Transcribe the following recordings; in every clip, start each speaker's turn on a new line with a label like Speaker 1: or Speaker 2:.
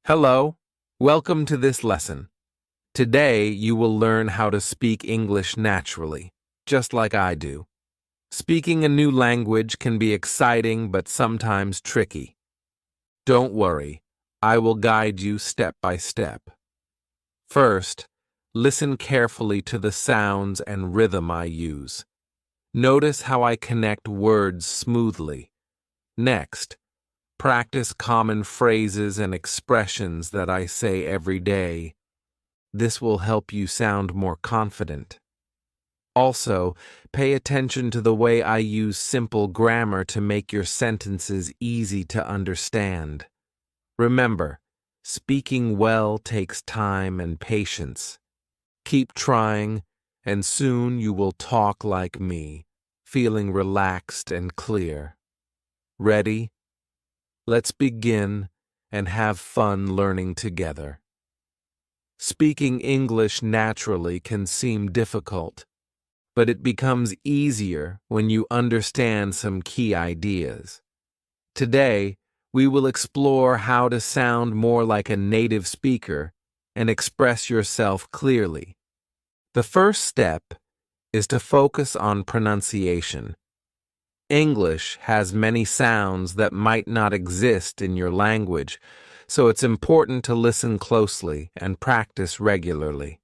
Speaker 1: Hello, welcome to this lesson. Today you will learn how to speak English naturally, just like I do. Speaking a new language can be exciting but sometimes tricky. Don't worry, I will guide you step by step. First, listen carefully to the sounds and rhythm I use. Notice how I connect words smoothly. Next, practice common phrases and expressions that I say every day. This will help you sound more confident. Also, pay attention to the way I use simple grammar to make your sentences easy to understand. Remember, speaking well takes time and patience. Keep trying, and soon you will talk like me, feeling relaxed and clear. Ready? Let's begin and have fun learning together. Speaking English naturally can seem difficult, but it becomes easier when you understand some key ideas. Today, we will explore how to sound more like a native speaker and express yourself clearly. The first step is to focus on pronunciation. English has many sounds that might not exist in your language, so it's important to listen closely and practice regularly.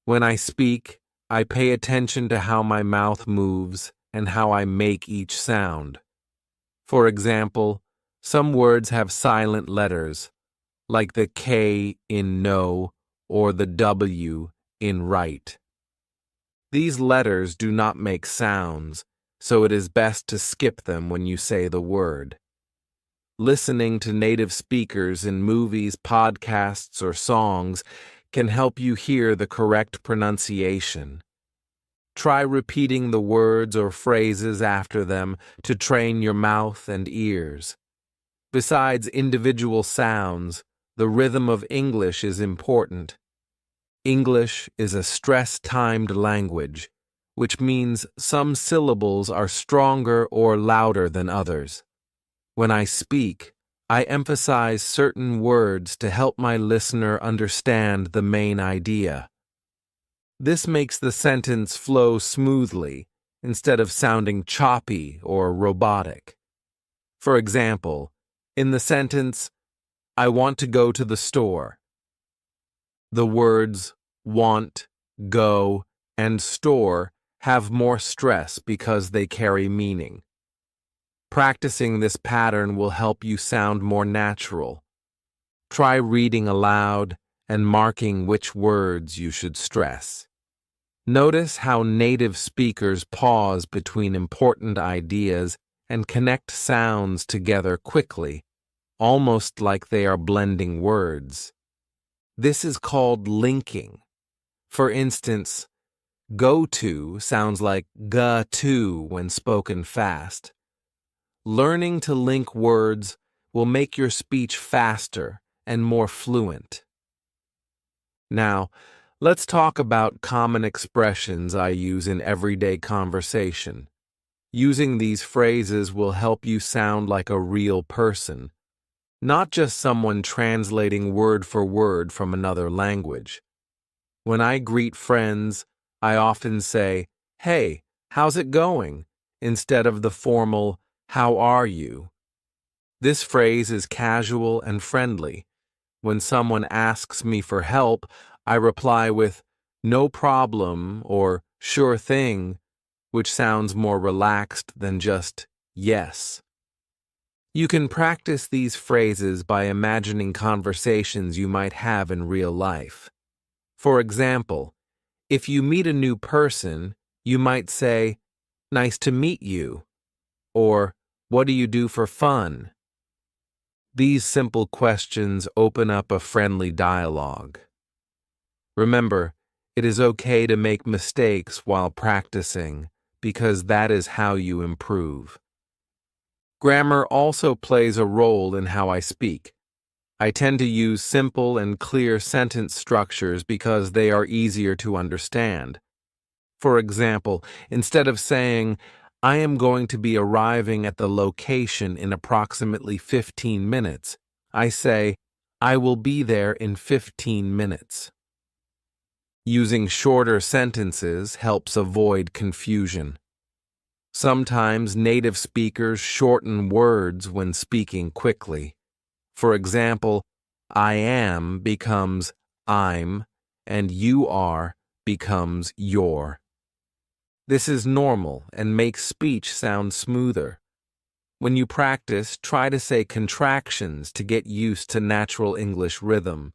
Speaker 1: When I speak, I pay attention to how my mouth moves and how I make each sound. For example, some words have silent letters, like the K in no or the W in right. These letters do not make sounds, so it is best to skip them when you say the word. Listening to native speakers in movies, podcasts, or songs can help you hear the correct pronunciation. Try repeating the words or phrases after them to train your mouth and ears. Besides individual sounds, the rhythm of English is important. English is a stress-timed language, which means some syllables are stronger or louder than others. When I speak, I emphasize certain words to help my listener understand the main idea. This makes the sentence flow smoothly instead of sounding choppy or robotic. For example, in the sentence, "I want to go to the store," the words want, go, and store have more stress because they carry meaning. Practicing this pattern will help you sound more natural. Try reading aloud and marking which words you should stress. Notice how native speakers pause between important ideas and connect sounds together quickly, almost like they are blending words. This is called linking. For instance, go to sounds like ga-to when spoken fast. Learning to link words will make your speech faster and more fluent. Now, let's talk about common expressions I use in everyday conversation. Using these phrases will help you sound like a real person, not just someone translating word for word from another language. When I greet friends, I often say, "Hey, how's it going?" instead of the formal, "How are you?" This phrase is casual and friendly. When someone asks me for help, I reply with, "No problem," or "Sure thing," which sounds more relaxed than just "yes." You can practice these phrases by imagining conversations you might have in real life. For example, if you meet a new person, you might say, "Nice to meet you," or "What do you do for fun?" These simple questions open up a friendly dialogue. Remember, it is okay to make mistakes while practicing, because that is how you improve. Grammar also plays a role in how I speak. I tend to use simple and clear sentence structures because they are easier to understand. For example, instead of saying, "I am going to be arriving at the location in approximately 15 minutes, I say, I will be there in 15 minutes. Using shorter sentences helps avoid confusion. Sometimes native speakers shorten words when speaking quickly. For example, I am becomes I'm, and you are becomes you're. This is normal and makes speech sound smoother. When you practice, try to say contractions to get used to natural English rhythm.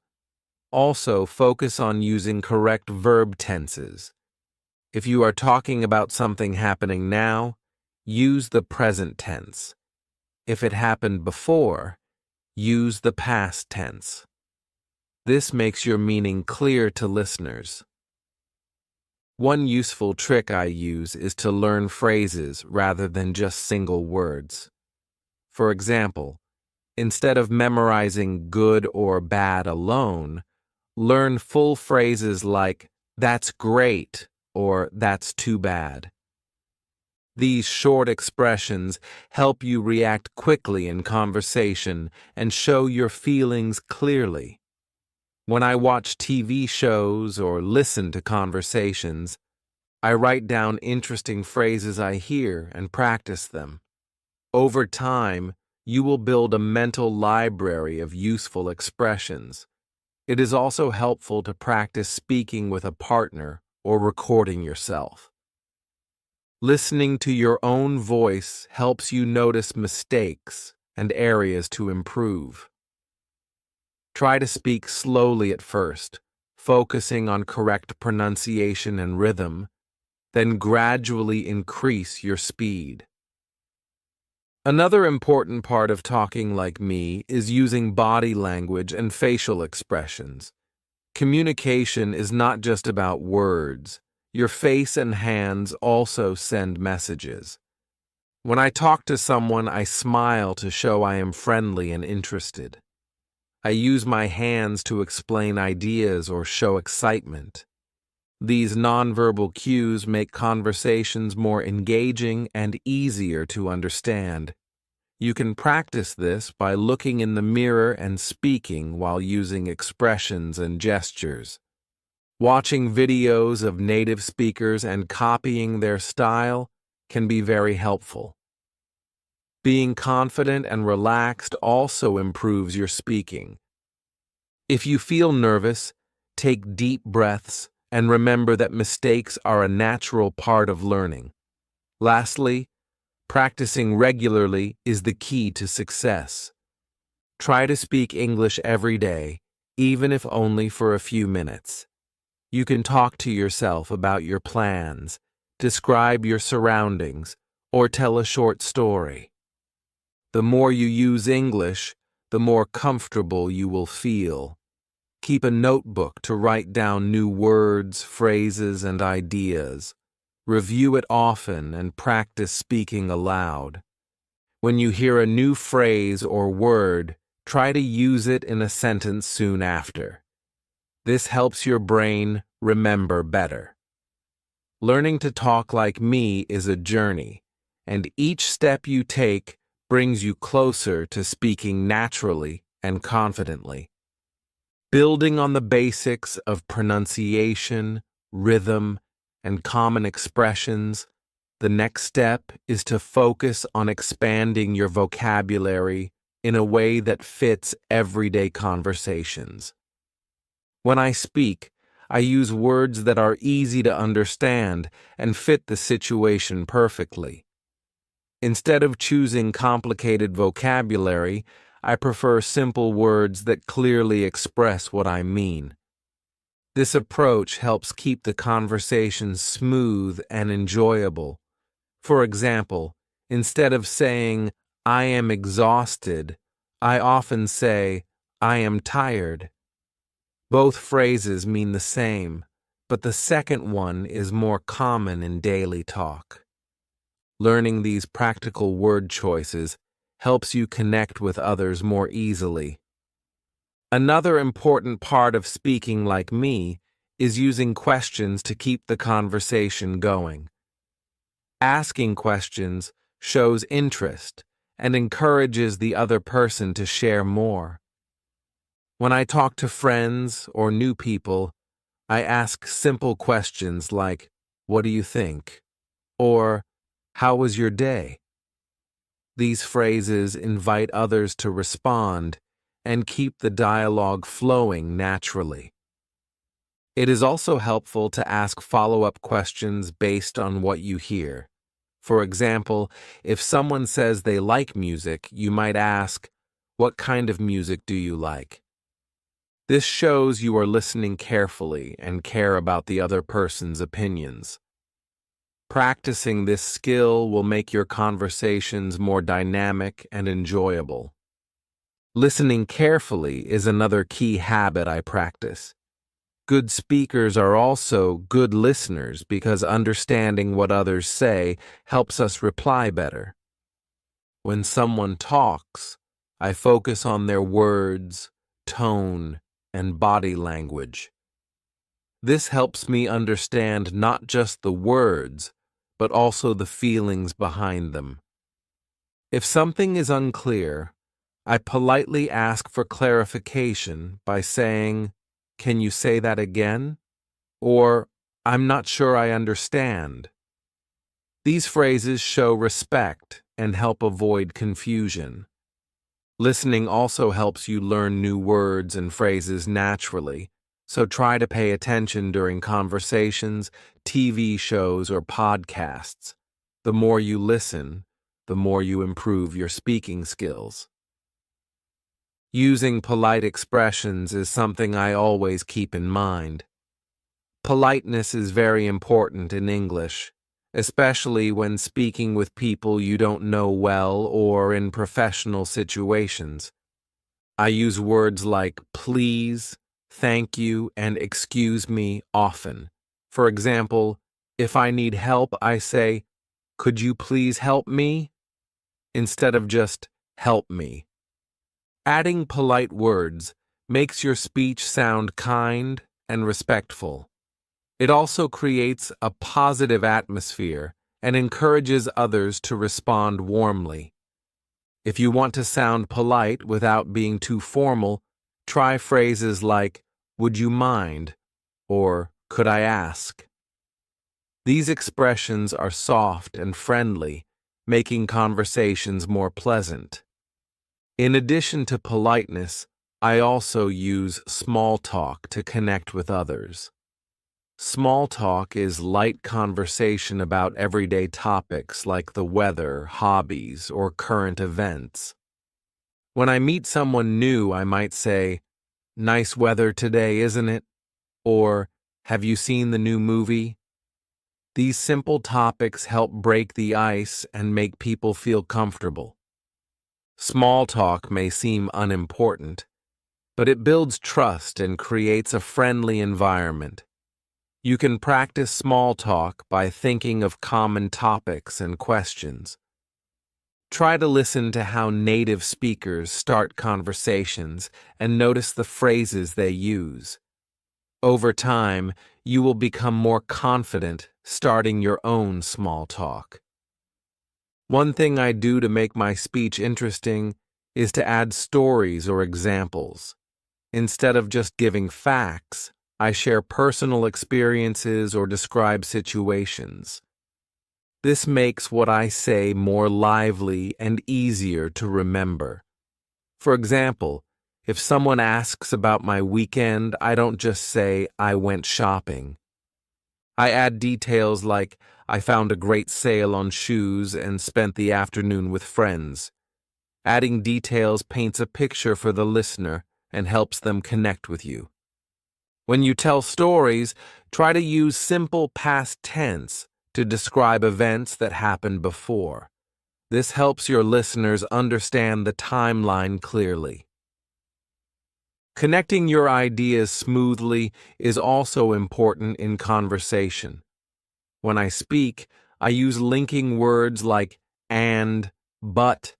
Speaker 1: Also, focus on using correct verb tenses. If you are talking about something happening now, use the present tense. If it happened before, use the past tense. This makes your meaning clear to listeners. One useful trick I use is to learn phrases rather than just single words. For example, instead of memorizing good or bad alone, learn full phrases like, that's great, or that's too bad. These short expressions help you react quickly in conversation and show your feelings clearly. When I watch TV shows or listen to conversations, I write down interesting phrases I hear and practice them. Over time, you will build a mental library of useful expressions. It is also helpful to practice speaking with a partner or recording yourself. Listening to your own voice helps you notice mistakes and areas to improve. Try to speak slowly at first, focusing on correct pronunciation and rhythm, then gradually increase your speed. Another important part of talking like me is using body language and facial expressions. Communication is not just about words. Your face and hands also send messages. When I talk to someone, I smile to show I am friendly and interested. I use my hands to explain ideas or show excitement. These nonverbal cues make conversations more engaging and easier to understand. You can practice this by looking in the mirror and speaking while using expressions and gestures. Watching videos of native speakers and copying their style can be very helpful. Being confident and relaxed also improves your speaking. If you feel nervous, take deep breaths and remember that mistakes are a natural part of learning. Lastly, practicing regularly is the key to success. Try to speak English every day, even if only for a few minutes. You can talk to yourself about your plans, describe your surroundings, or tell a short story. The more you use English, the more comfortable you will feel. Keep a notebook to write down new words, phrases, and ideas. Review it often and practice speaking aloud. When you hear a new phrase or word, try to use it in a sentence soon after. This helps your brain remember better. Learning to talk like me is a journey, and each step you take brings you closer to speaking naturally and confidently. Building on the basics of pronunciation, rhythm, and common expressions, the next step is to focus on expanding your vocabulary in a way that fits everyday conversations. When I speak, I use words that are easy to understand and fit the situation perfectly. Instead of choosing complicated vocabulary, I prefer simple words that clearly express what I mean. This approach helps keep the conversation smooth and enjoyable. For example, instead of saying, I am exhausted, I often say, I am tired. Both phrases mean the same, but the second one is more common in daily talk. Learning these practical word choices helps you connect with others more easily. Another important part of speaking like me is using questions to keep the conversation going. Asking questions shows interest and encourages the other person to share more. When I talk to friends or new people, I ask simple questions like, "What do you think?" or "How was your day?" These phrases invite others to respond and keep the dialogue flowing naturally. It is also helpful to ask follow-up questions based on what you hear. For example, if someone says they like music, you might ask, "What kind of music do you like?" This shows you are listening carefully and care about the other person's opinions. Practicing this skill will make your conversations more dynamic and enjoyable. Listening carefully is another key habit I practice. Good speakers are also good listeners because understanding what others say helps us reply better. When someone talks, I focus on their words, tone, and body language. This helps me understand not just the words, but also the feelings behind them. If something is unclear, I politely ask for clarification by saying, "Can you say that again?" Or, "I'm not sure I understand." These phrases show respect and help avoid confusion. Listening also helps you learn new words and phrases naturally, so try to pay attention during conversations, TV shows, or podcasts. The more you listen, the more you improve your speaking skills. Using polite expressions is something I always keep in mind. Politeness is very important in English, especially when speaking with people you don't know well or in professional situations. I use words like please, thank you, and excuse me often. For example, if I need help, I say, "Could you please help me?" instead of just "help me." Adding polite words makes your speech sound kind and respectful. It also creates a positive atmosphere and encourages others to respond warmly. If you want to sound polite without being too formal, try phrases like, "Would you mind?" or "Could I ask?" These expressions are soft and friendly, making conversations more pleasant. In addition to politeness, I also use small talk to connect with others. Small talk is light conversation about everyday topics like the weather, hobbies, or current events. When I meet someone new, I might say, "Nice weather today, isn't it?" Or, "Have you seen the new movie?" These simple topics help break the ice and make people feel comfortable. Small talk may seem unimportant, but it builds trust and creates a friendly environment. You can practice small talk by thinking of common topics and questions. Try to listen to how native speakers start conversations and notice the phrases they use. Over time, you will become more confident starting your own small talk. One thing I do to make my speech interesting is to add stories or examples. Instead of just giving facts, I share personal experiences or describe situations. This makes what I say more lively and easier to remember. For example, if someone asks about my weekend, I don't just say, "I went shopping." I add details like, "I found a great sale on shoes and spent the afternoon with friends." Adding details paints a picture for the listener and helps them connect with you. When you tell stories, try to use simple past tense to describe events that happened before. This helps your listeners understand the timeline clearly. Connecting your ideas smoothly is also important in conversation. When I speak, I use linking words like and, but,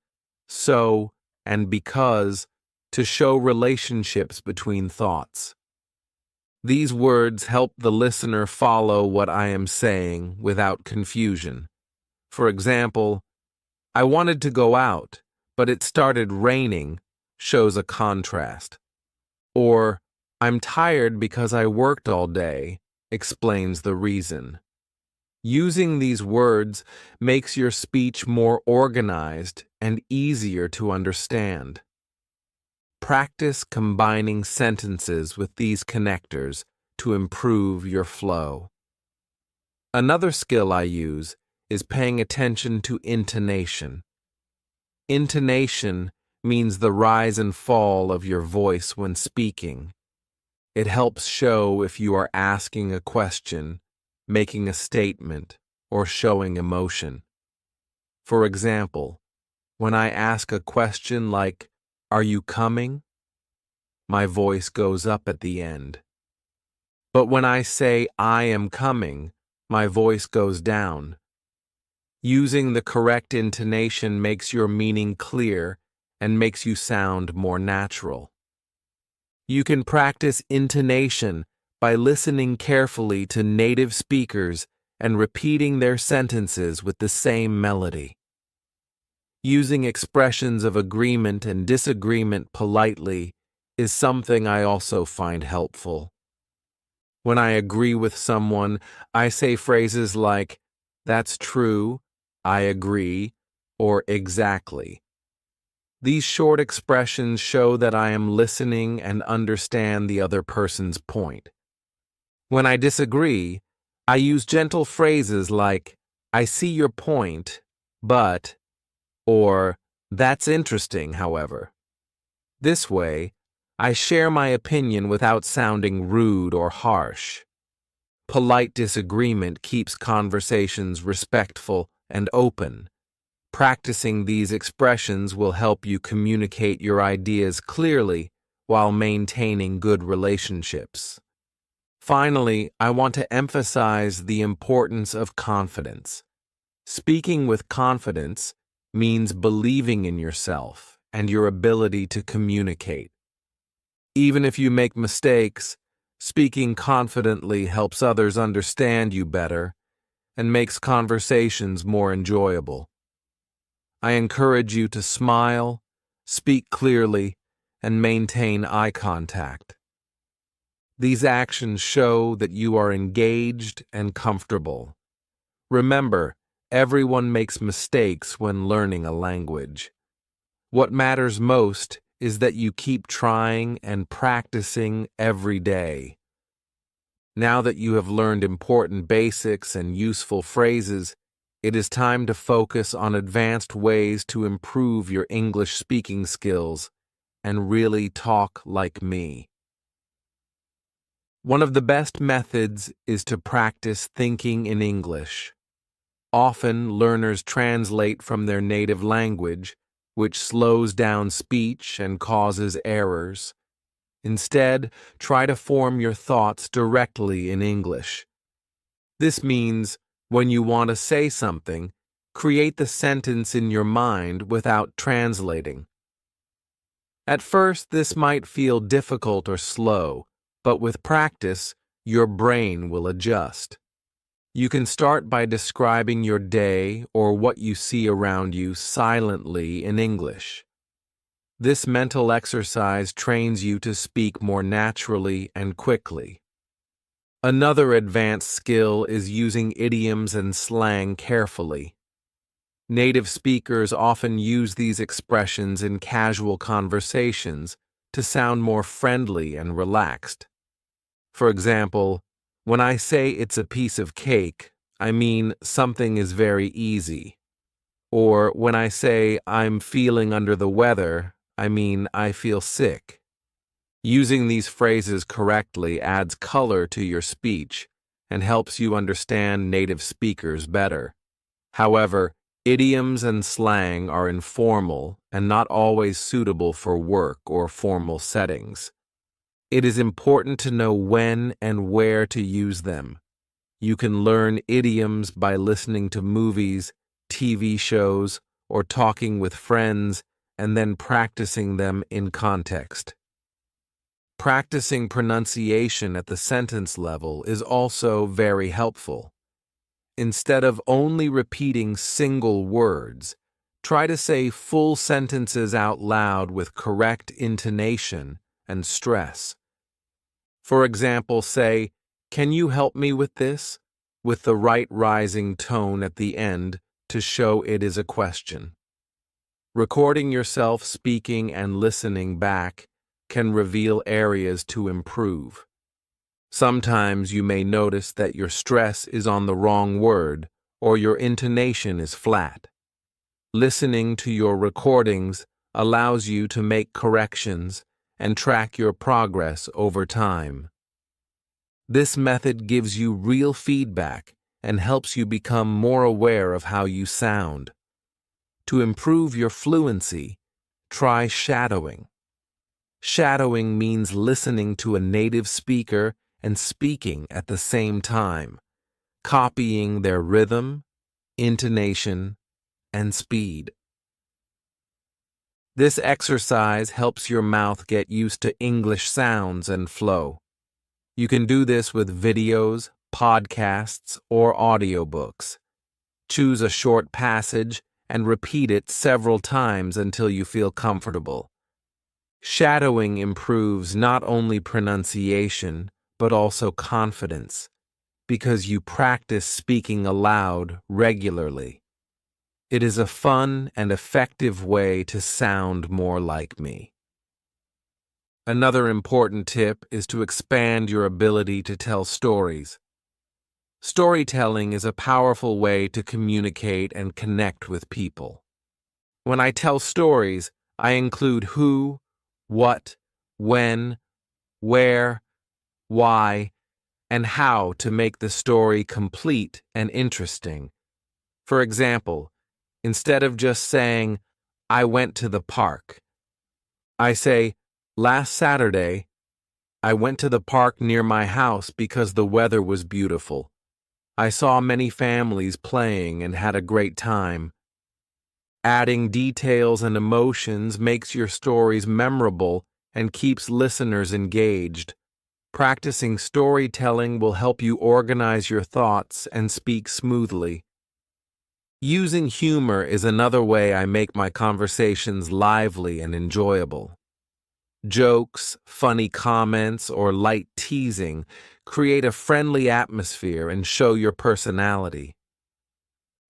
Speaker 1: so, and because to show relationships between thoughts. These words help the listener follow what I am saying without confusion. For example, "I wanted to go out, but it started raining," shows a contrast. Or, I'm tired because I worked all day, explains the reason. Using these words makes your speech more organized and easier to understand. Practice combining sentences with these connectors to improve your flow. Another skill I use is paying attention to intonation. Intonation means the rise and fall of your voice when speaking. It helps show if you are asking a question, making a statement, or showing emotion. For example, when I ask a question like, "Are you coming?" my voice goes up at the end. But when I say, "I am coming," my voice goes down. Using the correct intonation makes your meaning clear and makes you sound more natural. You can practice intonation by listening carefully to native speakers and repeating their sentences with the same melody. Using expressions of agreement and disagreement politely is something I also find helpful. When I agree with someone, I say phrases like, "That's true," "I agree," or "exactly." These short expressions show that I am listening and understand the other person's point. When I disagree, I use gentle phrases like, "I see your point, but," or "That's interesting, however." This way, I share my opinion without sounding rude or harsh. Polite disagreement keeps conversations respectful and open. Practicing these expressions will help you communicate your ideas clearly while maintaining good relationships. Finally, I want to emphasize the importance of confidence. Speaking with confidence means believing in yourself and your ability to communicate. Even if you make mistakes, speaking confidently helps others understand you better and makes conversations more enjoyable. I encourage you to smile, speak clearly, and maintain eye contact. These actions show that you are engaged and comfortable. Remember, everyone makes mistakes when learning a language. What matters most is that you keep trying and practicing every day. Now that you have learned important basics and useful phrases, it is time to focus on advanced ways to improve your English speaking skills and really talk like me. One of the best methods is to practice thinking in English. Often, learners translate from their native language, which slows down speech and causes errors. Instead, try to form your thoughts directly in English. This means, when you want to say something, create the sentence in your mind without translating. At first, this might feel difficult or slow, but with practice, your brain will adjust. You can start by describing your day or what you see around you silently in English. This mental exercise trains you to speak more naturally and quickly. Another advanced skill is using idioms and slang carefully. Native speakers often use these expressions in casual conversations to sound more friendly and relaxed. For example, when I say it's a piece of cake, I mean something is very easy. Or when I say I'm feeling under the weather, I mean I feel sick. Using these phrases correctly adds color to your speech and helps you understand native speakers better. However, idioms and slang are informal and not always suitable for work or formal settings. It is important to know when and where to use them. You can learn idioms by listening to movies, TV shows, or talking with friends, and then practicing them in context. Practicing pronunciation at the sentence level is also very helpful. Instead of only repeating single words, try to say full sentences out loud with correct intonation and stress. For example, say, "Can you help me with this?" with the right rising tone at the end to show it is a question. Recording yourself speaking and listening back can reveal areas to improve. Sometimes you may notice that your stress is on the wrong word or your intonation is flat. Listening to your recordings allows you to make corrections and track your progress over time. This method gives you real feedback and helps you become more aware of how you sound. To improve your fluency, try shadowing. Shadowing means listening to a native speaker and speaking at the same time, copying their rhythm, intonation, and speed. This exercise helps your mouth get used to English sounds and flow. You can do this with videos, podcasts, or audiobooks. Choose a short passage and repeat it several times until you feel comfortable. Shadowing improves not only pronunciation, but also confidence, because you practice speaking aloud regularly. It is a fun and effective way to sound more like me. Another important tip is to expand your ability to tell stories. Storytelling is a powerful way to communicate and connect with people. When I tell stories, I include who, what, when, where, why, and how to make the story complete and interesting. For example, instead of just saying, "I went to the park," I say, "Last Saturday, I went to the park near my house because the weather was beautiful. I saw many families playing and had a great time." Adding details and emotions makes your stories memorable and keeps listeners engaged. Practicing storytelling will help you organize your thoughts and speak smoothly. Using humor is another way I make my conversations lively and enjoyable. Jokes, funny comments, or light teasing create a friendly atmosphere and show your personality.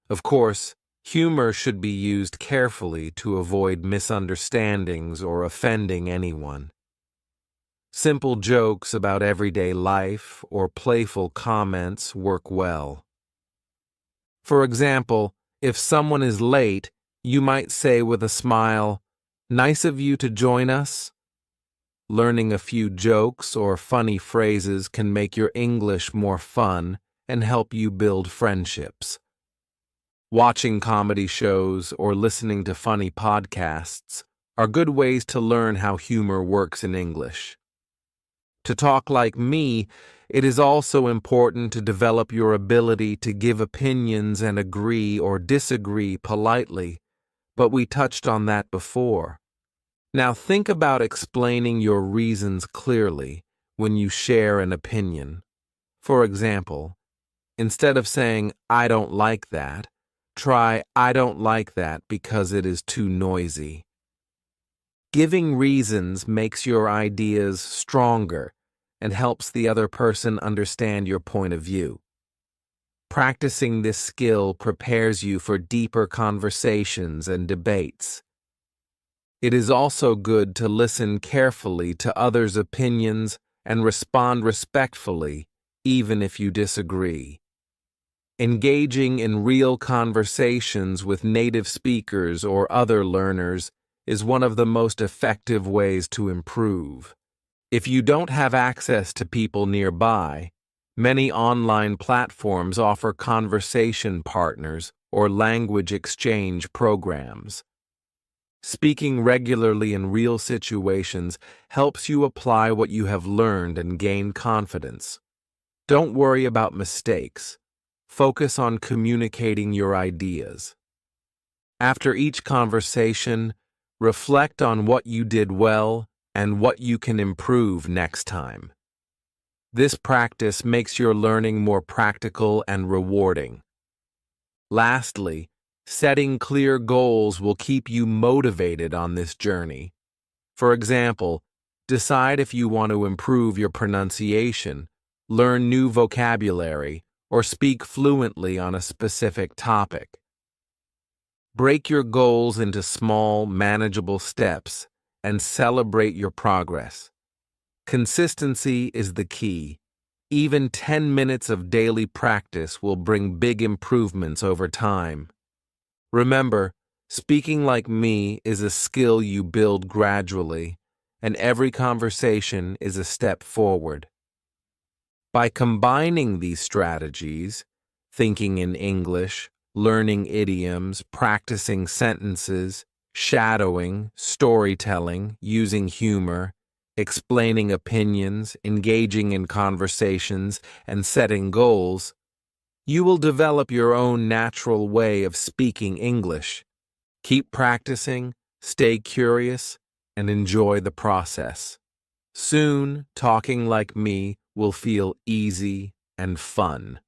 Speaker 1: Of course, humor should be used carefully to avoid misunderstandings or offending anyone. Simple jokes about everyday life or playful comments work well. For example, if someone is late, you might say with a smile, "Nice of you to join us." Learning a few jokes or funny phrases can make your English more fun and help you build friendships. Watching comedy shows or listening to funny podcasts are good ways to learn how humor works in English. To talk like me, it is also important to develop your ability to give opinions and agree or disagree politely, but we touched on that before. Now think about explaining your reasons clearly when you share an opinion. For example, instead of saying, "I don't like that," try, "I don't like that because it is too noisy." Giving reasons makes your ideas stronger and helps the other person understand your point of view. Practicing this skill prepares you for deeper conversations and debates. It is also good to listen carefully to others' opinions and respond respectfully, even if you disagree. Engaging in real conversations with native speakers or other learners is one of the most effective ways to improve. If you don't have access to people nearby, many online platforms offer conversation partners or language exchange programs. Speaking regularly in real situations helps you apply what you have learned and gain confidence. Don't worry about mistakes. Focus on communicating your ideas. After each conversation, reflect on what you did well and what you can improve next time. This practice makes your learning more practical and rewarding. Lastly, setting clear goals will keep you motivated on this journey. For example, Decide if you want to improve your pronunciation, learn new vocabulary, or speak fluently on a specific topic. Break your goals into small, manageable steps and celebrate your progress. Consistency is the key. Even 10 minutes of daily practice will bring big improvements over time. Remember, speaking like me is a skill you build gradually, and every conversation is a step forward. By combining these strategies, thinking in English, learning idioms, practicing sentences, shadowing, storytelling, using humor, explaining opinions, engaging in conversations, and setting goals, you will develop your own natural way of speaking English. Keep practicing, stay curious, and enjoy the process. Soon, talking like me will feel easy and fun.